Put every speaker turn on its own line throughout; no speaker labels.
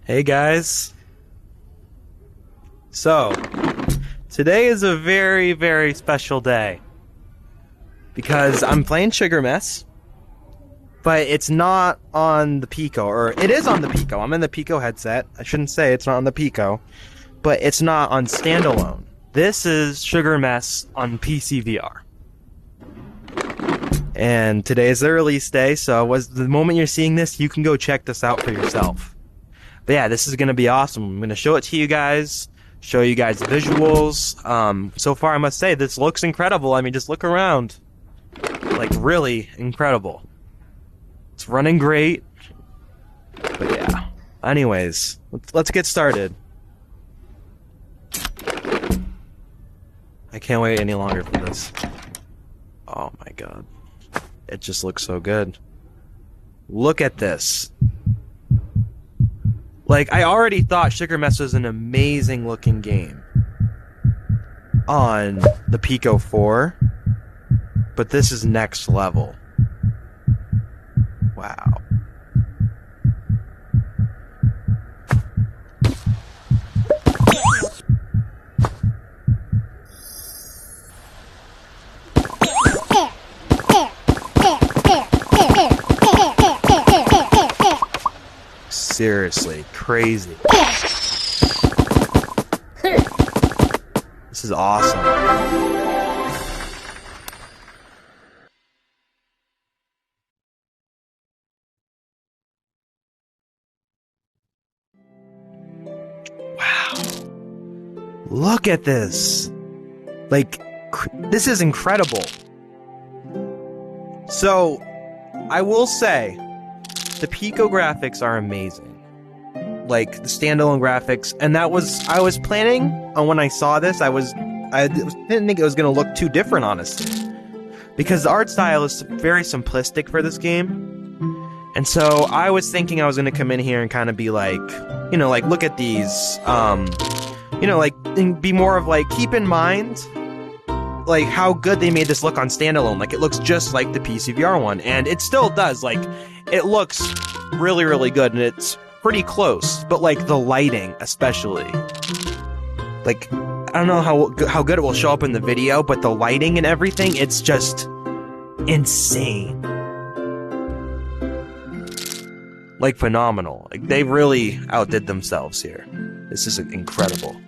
Hey guys. So, today is a very, very special day. Because I'm playing Sugar Mess, but it's not on the Pico, or it is on the Pico. I'm in the Pico headset. I shouldn't say it's not on the Pico, but it's not on standalone. This is Sugar Mess on PC VR. And today is the release day, so the moment you're seeing this, you can go check this out for yourself. But yeah, this is going to be awesome. I'm going to show it to you guys, show you guys the visuals. So far, I must say, this looks incredible. I mean, just look around. Like, really incredible. It's running great. But yeah. Anyways, let's get started. I can't wait any longer for this. Oh my god. It just looks so good. Look at this. Like, I already thought Sugar Mess was an amazing looking game on the Pico 4, but this is next level. Wow. Seriously, crazy. This is awesome. Wow. Look at this. Like, this is incredible. So, I will say, the Pico graphics are amazing. Like, the standalone graphics, and I was planning on when I saw this, I didn't think it was going to look too different, honestly. Because the art style is very simplistic for this game. And so, I was thinking I was going to come in here and kind of be like, you know, like, look at these, you know, like, and be more of like, keep in mind, like, how good they made this look on standalone. Like, it looks just like the PC VR one, and it still does. Like, it looks really, really good, and it's pretty close, but, like, the lighting, especially. Like, I don't know how good it will show up in the video, but the lighting and everything, it's just insane. Like, phenomenal. Like, they really outdid themselves here. This is incredible.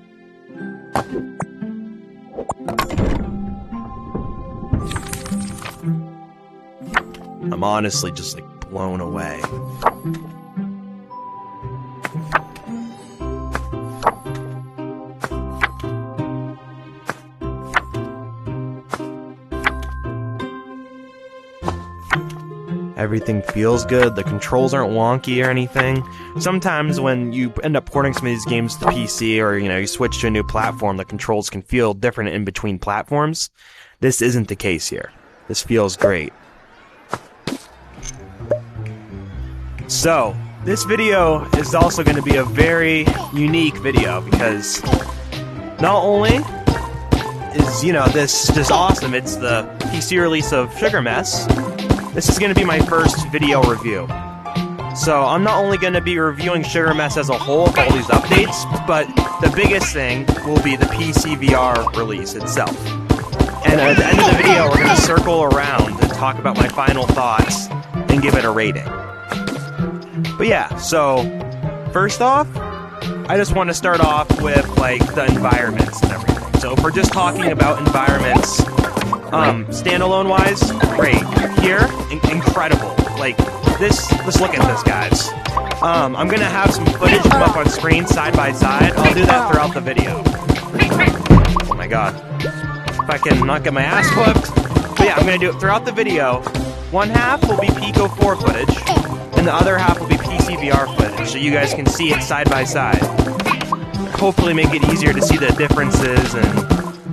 I'm honestly just, like, blown away. Everything feels good, the controls aren't wonky or anything. Sometimes when you end up porting some of these games to PC, or, you know, you switch to a new platform, the controls can feel different in between platforms. This isn't the case here. This feels great. So, this video is also going to be a very unique video, because not only is, you know, this just awesome, it's the PC release of Sugar Mess, this is going to be my first video review. So, I'm not only going to be reviewing Sugar Mess as a whole with all these updates, but the biggest thing will be the PC VR release itself. And at the end of the video, we're going to circle around and talk about my final thoughts and give it a rating. But yeah, so, first off, I just want to start off with, like, the environments and everything. So if we're just talking about environments, standalone-wise, great. Here, incredible. Like, let's look at this, guys. I'm gonna have some footage come up on screen side by side. I'll do that throughout the video. Oh my god. If I can not get my ass whooped. But yeah, I'm gonna do it throughout the video. One half will be Pico 4 footage, and the other half will be PC VR footage, so you guys can see it side by side. Hopefully make it easier to see the differences and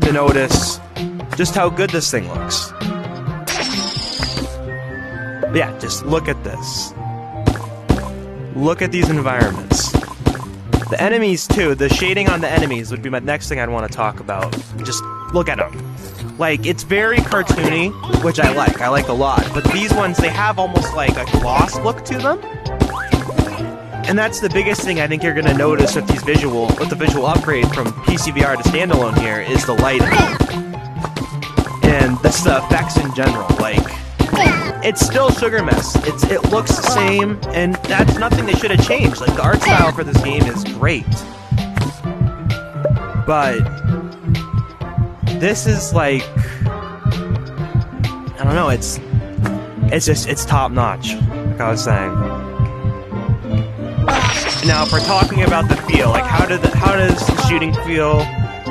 to notice just how good this thing looks. But yeah, just look at this. Look at these environments. The enemies, too, the shading on the enemies would be my next thing I'd want to talk about. Just look at them. Like, it's very cartoony, which I like a lot. But these ones, they have almost like a gloss look to them. And that's the biggest thing I think you're going to notice with the visual upgrade from PCVR to standalone here is the lighting. And just the effects in general. Like, it's still Sugar Mess. It looks the same, and that's nothing they should have changed. Like, the art style for this game is great. But this is like, I don't know, it's top notch, like I was saying. Now, if we're talking about the feel, like how does the shooting feel?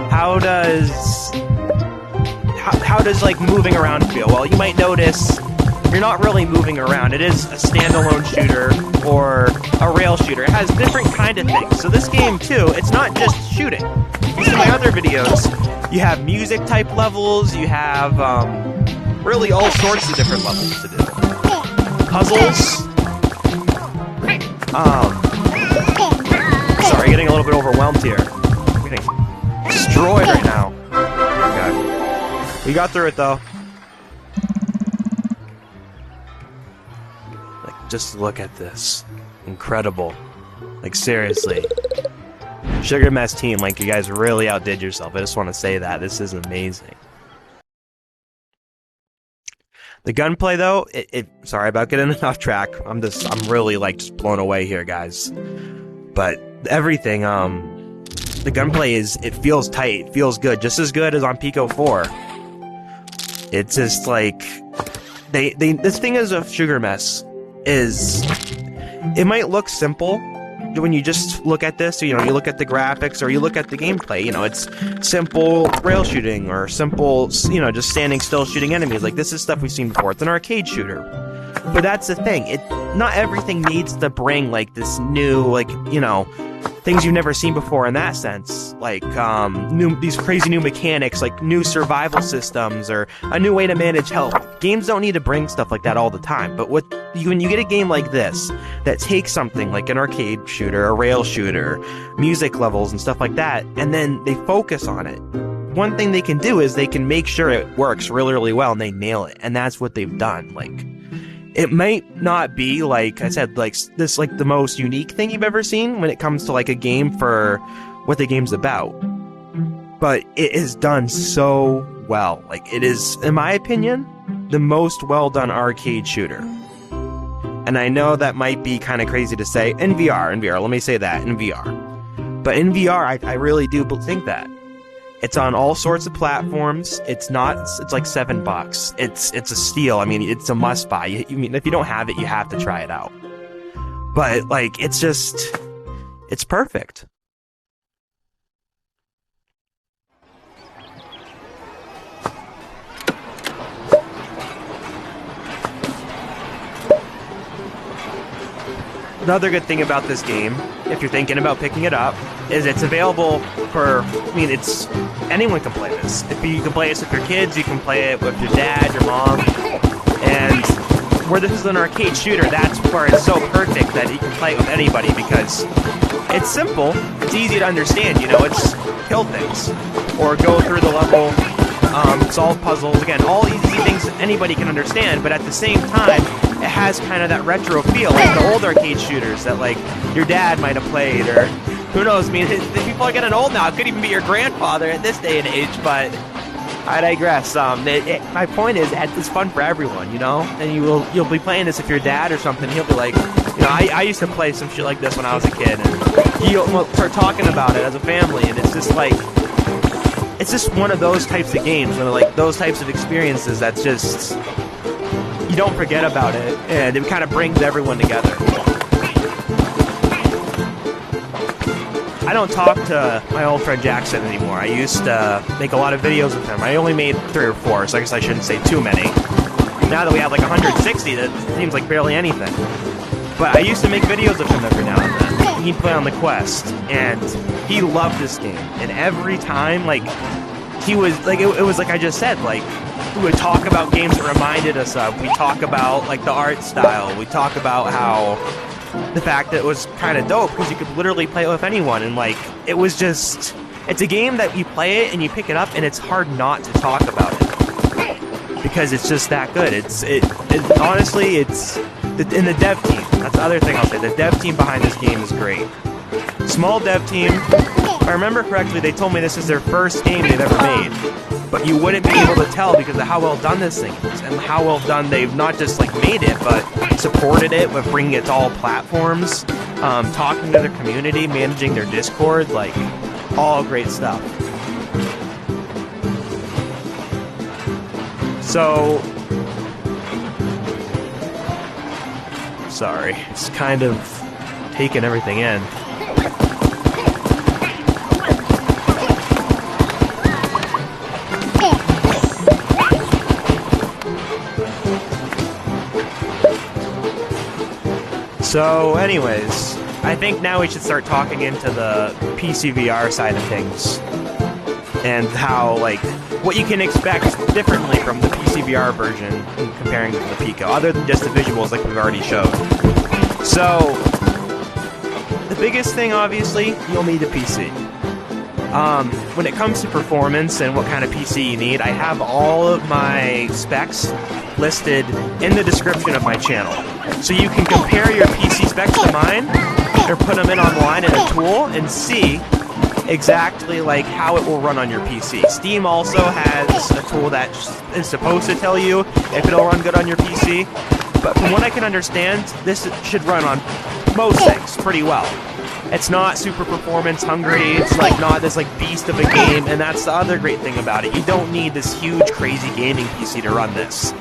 How does like moving around feel? Well, you might notice you're not really moving around. It is a standalone shooter or a rail shooter. It has different kind of things. So this game too, it's not just shooting. You see my other videos, you have music type levels, you have really all sorts of different levels to do. Puzzles. Sorry, getting a little bit overwhelmed here. I'm getting destroyed right now. Okay. We got through it though. Like, just look at this. Incredible. Like, seriously. Sugar Mess team, like, you guys really outdid yourself. I just want to say that. This is amazing. The gunplay, though, sorry about getting off track. I'm really, like, just blown away here, guys. But everything, the gunplay it feels tight, it feels good, just as good as on Pico 4. It's just, like, this thing is a Sugar Mess is, it might look simple when you just look at this, you know, you look at the graphics or you look at the gameplay, you know, it's simple rail shooting or simple, you know, just standing still shooting enemies. Like, this is stuff we've seen before. It's an arcade shooter. But that's the thing. Not everything needs to bring, like, this new, like, you know, things you've never seen before in that sense. Like, these crazy new mechanics, like new survival systems or a new way to manage health. Games don't need to bring stuff like that all the time. But when you get a game like this that takes something like an arcade shooter, a rail shooter, music levels and stuff like that, and then they focus on it, one thing they can do is they can make sure it works really, really well and they nail it. And that's what they've done. Like, it might not be, like I said, like this, like the most unique thing you've ever seen when it comes to like a game for what the game's about, but it is done so well. Like, it is, in my opinion, the most well done arcade shooter. And I know that might be kind of crazy to say in VR. Let me say that in VR. But in VR, I really do think that. It's on all sorts of platforms. It's like $7. It's a steal. I mean, it's a must buy. You mean, if you don't have it, you have to try it out. But, like, it's perfect. Another good thing about this game, if you're thinking about picking it up, is it's available for, I mean, anyone can play this. You can play this with your kids, you can play it with your dad, your mom, and where this is an arcade shooter, that's where it's so perfect that you can play it with anybody, because it's simple, it's easy to understand, you know, it's kill things, or go through the level, solve puzzles, again, all easy things that anybody can understand, but at the same time, it has kind of that retro feel, like the old arcade shooters that, like, your dad might have played, or who knows, I mean, people are getting old now, it could even be your grandfather at this day and age, but I digress. My point is, it's fun for everyone, you know, and you'll be playing this if your dad or something, he'll be like, you know, I used to play some shit like this when I was a kid, and you'll start talking about it as a family, and it's just like, it's just one of those types of games, and like those types of experiences that's just, you don't forget about it, and it kind of brings everyone together. I don't talk to my old friend Jackson anymore. I used to make a lot of videos with him. I only made 3 or 4, so I guess I shouldn't say too many. Now that we have like 160, that seems like barely anything. But I used to make videos of him every now and then. He'd play on the Quest, and he loved this game. And every time, like, he was, like, it was like I just said, like, we would talk about games that reminded us of. We talk about, like, the art style. We talk about how the fact that it was kind of dope because you could literally play it with anyone, and like it was just, it's a game that you play it and you pick it up and it's hard not to talk about it because it's just that good. Honestly, it's in the dev team. That's the other thing I'll say. The dev team behind this game is great. Small dev team. If I remember correctly, they told me this is their first game they've ever made. But you wouldn't be able to tell because of how well done this thing is, and how well done they've not just like made it, but supported it with bringing it to all platforms, talking to their community, managing their Discord, like all great stuff. So, sorry, it's kind of taking everything in. So, anyways, I think now we should start talking into the PC VR side of things. And how, like, what you can expect differently from the PC VR version in comparing to the Pico, other than just the visuals like we've already showed. So, the biggest thing, obviously, you'll need a PC. When it comes to performance and what kind of PC you need, I have all of my specs listed in the description of my channel. So you can compare your PC specs to mine, or put them in online in a tool, and see exactly like how it will run on your PC. Steam also has a tool that is supposed to tell you if it'll run good on your PC, but from what I can understand, this should run on most things pretty well. It's not super performance hungry, it's like not this like beast of a game, and that's the other great thing about it. You don't need this huge crazy gaming PC to run this.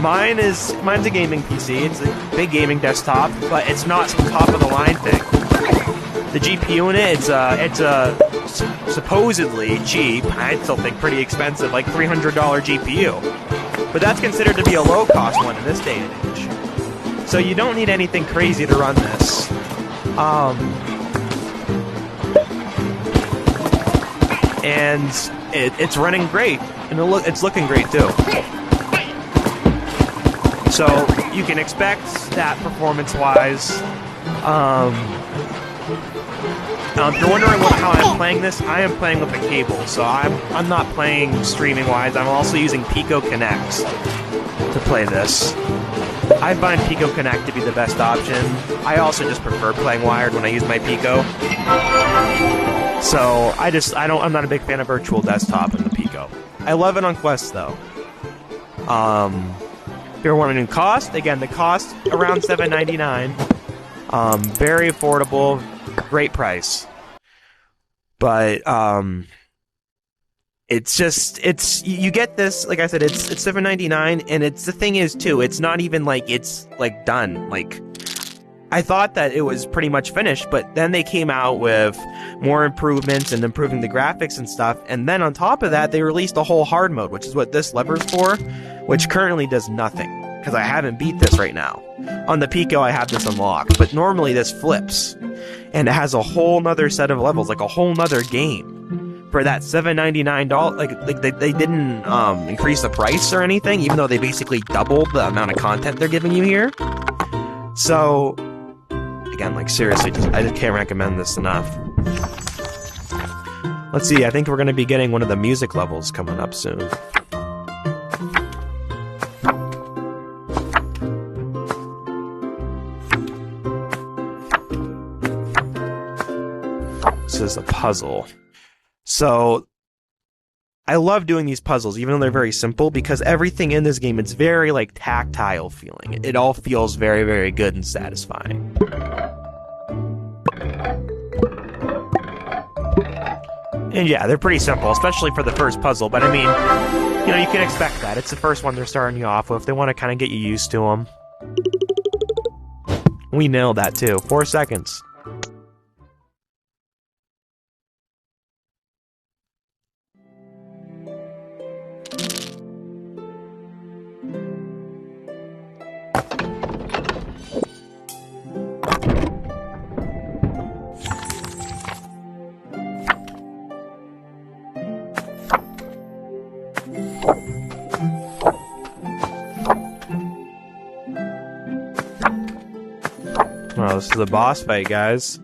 Mine's a gaming PC, it's a big gaming desktop, but it's not some top of the line thing. The GPU in it, it's a supposedly cheap, I still think pretty expensive, like $300 GPU. But that's considered to be a low-cost one in this day and age. So you don't need anything crazy to run this. And it's running great, and it's looking great too. So you can expect that performance-wise. If you're wondering how I'm playing this, I am playing with a cable, so I'm not playing streaming-wise. I'm also using Pico Connect to play this. I find Pico Connect to be the best option. I also just prefer playing wired when I use my Pico. So I'm not a big fan of virtual desktop in the Pico. I love it on Quest though. If you're wondering cost, again, the cost around $7.99. Very affordable, great price. But you get this, like I said, it's $7.99, and the thing is too, it's not even like it's like done. Like, I thought that it was pretty much finished, but then they came out with more improvements and improving the graphics and stuff, and then on top of that, they released a whole hard mode, which is what this lever's for, which currently does nothing, because I haven't beat this right now. On the Pico, I have this unlocked, but normally this flips, and it has a whole nother set of levels, like a whole nother game. For that $7.99, like they didn't increase the price or anything, even though they basically doubled the amount of content they're giving you here. So, again, like seriously, I just can't recommend this enough. Let's see, I think we're going to be getting one of the music levels coming up soon. This is a puzzle. So, I love doing these puzzles, even though they're very simple, because everything in this game, it's very, like, tactile feeling. It all feels very, very good and satisfying. And yeah, they're pretty simple, especially for the first puzzle, but I mean, you know, you can expect that. It's the first one they're starting you off with. They want to kind of get you used to them. We nailed that, too. 4 seconds. Oh, this is a boss fight, guys.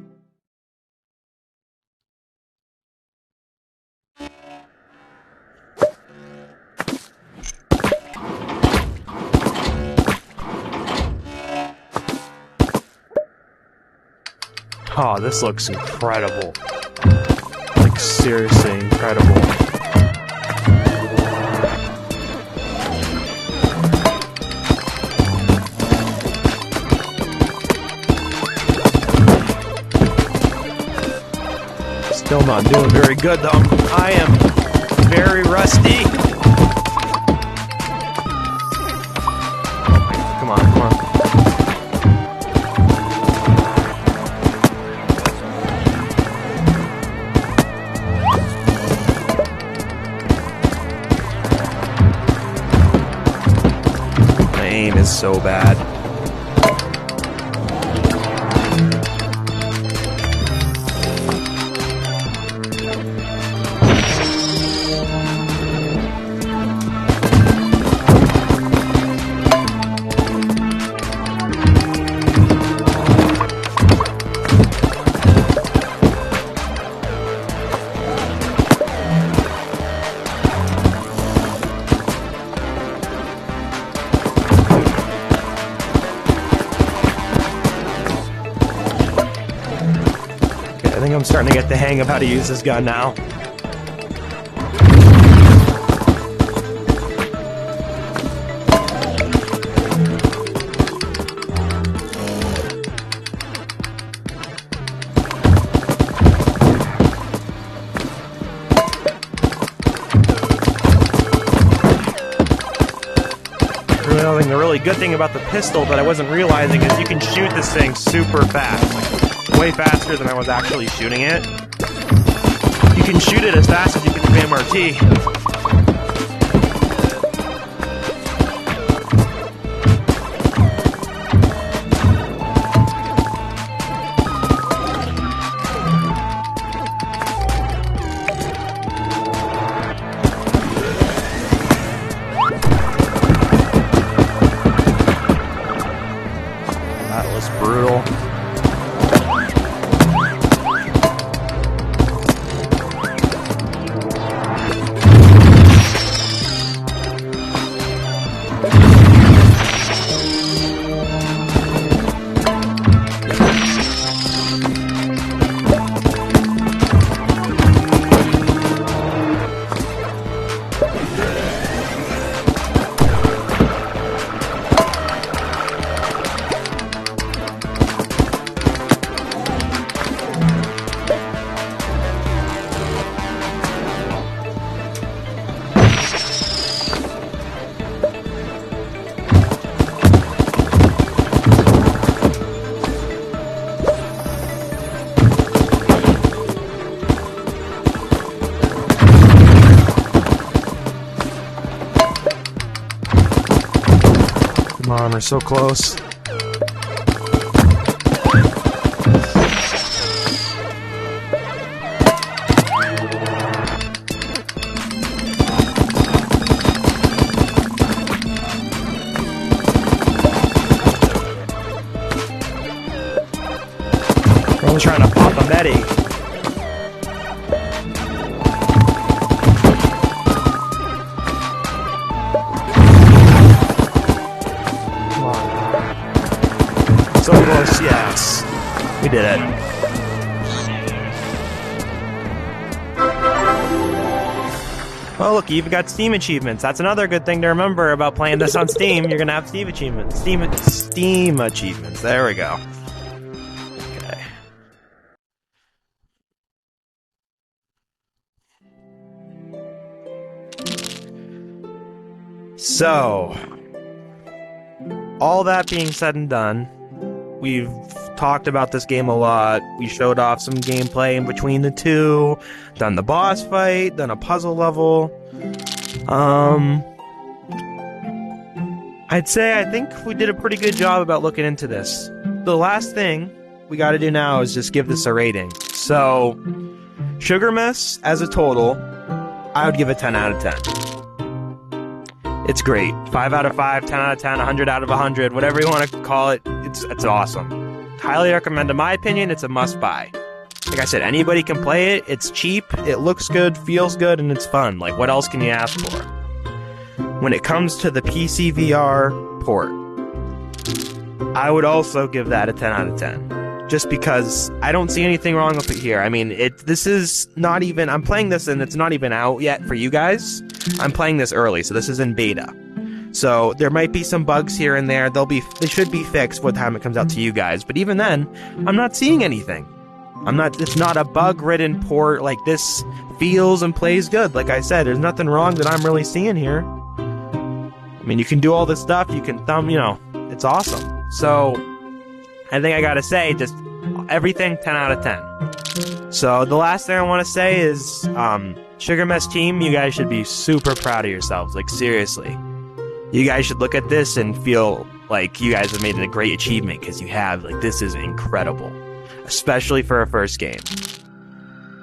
Oh, this looks incredible. Like, seriously incredible. Still not doing very good, though. I am very rusty. Come on, come on. My aim is so bad. I think I'm starting to get the hang of how to use this gun now. The really good thing about the pistol that I wasn't realizing is you can shoot this thing super fast. Like, way faster than I was actually shooting it. You can shoot it as fast as you can spam RT. That was brutal. Come on, we're so close. We're only trying to pop a Medi. So close, yes. We did it. Well, look, you even got Steam achievements. That's another good thing to remember about playing this on Steam. You're gonna have Steam achievements. Steam achievements. There we go. Okay. So, all that being said and done, we've talked about this game a lot. We showed off some gameplay in between the two, done the boss fight, done a puzzle level. I'd say I think we did a pretty good job about looking into this. The last thing we gotta do now is just give this a rating. So, Sugar Miss, as a total, I would give it 10 out of 10. It's great. 5 out of 5, 10 out of 10, 100 out of 100, whatever you want to call it, it's awesome. Highly recommend. In my opinion, it's a must-buy. Like I said, anybody can play it, it's cheap, it looks good, feels good, and it's fun. Like, what else can you ask for? When it comes to the PC VR port, I would also give that a 10 out of 10. just because I don't see anything wrong with it here. I mean, this is not even, I'm playing this and it's not even out yet for you guys. I'm playing this early, so this is in beta. So there might be some bugs here and there. They should be fixed by the time it comes out to you guys. But even then, I'm not seeing anything. It's not a bug-ridden port. Like, this feels and plays good. Like I said, there's nothing wrong that I'm really seeing here. I mean, you can do all this stuff. You can it's awesome. So I think I gotta say, just everything 10 out of 10. So the last thing I want to say is, Sugar Mess team, you guys should be super proud of yourselves. Like, seriously. You guys should look at this and feel like you guys have made it a great achievement, because you have. Like, this is incredible. Especially for a first game.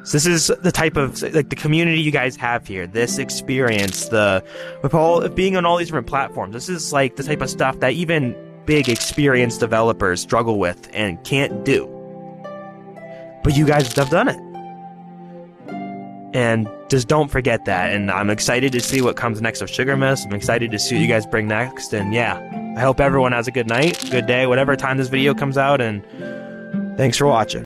So this is the type of, like, the community you guys have here. This experience, with being on all these different platforms. This is, like, the type of stuff that even big, experienced developers struggle with and can't do. But you guys have done it. And just don't forget that. And I'm excited to see what comes next with Sugar Mess. I'm excited to see what you guys bring next. And yeah, I hope everyone has a good night, good day, whatever time this video comes out. And thanks for watching.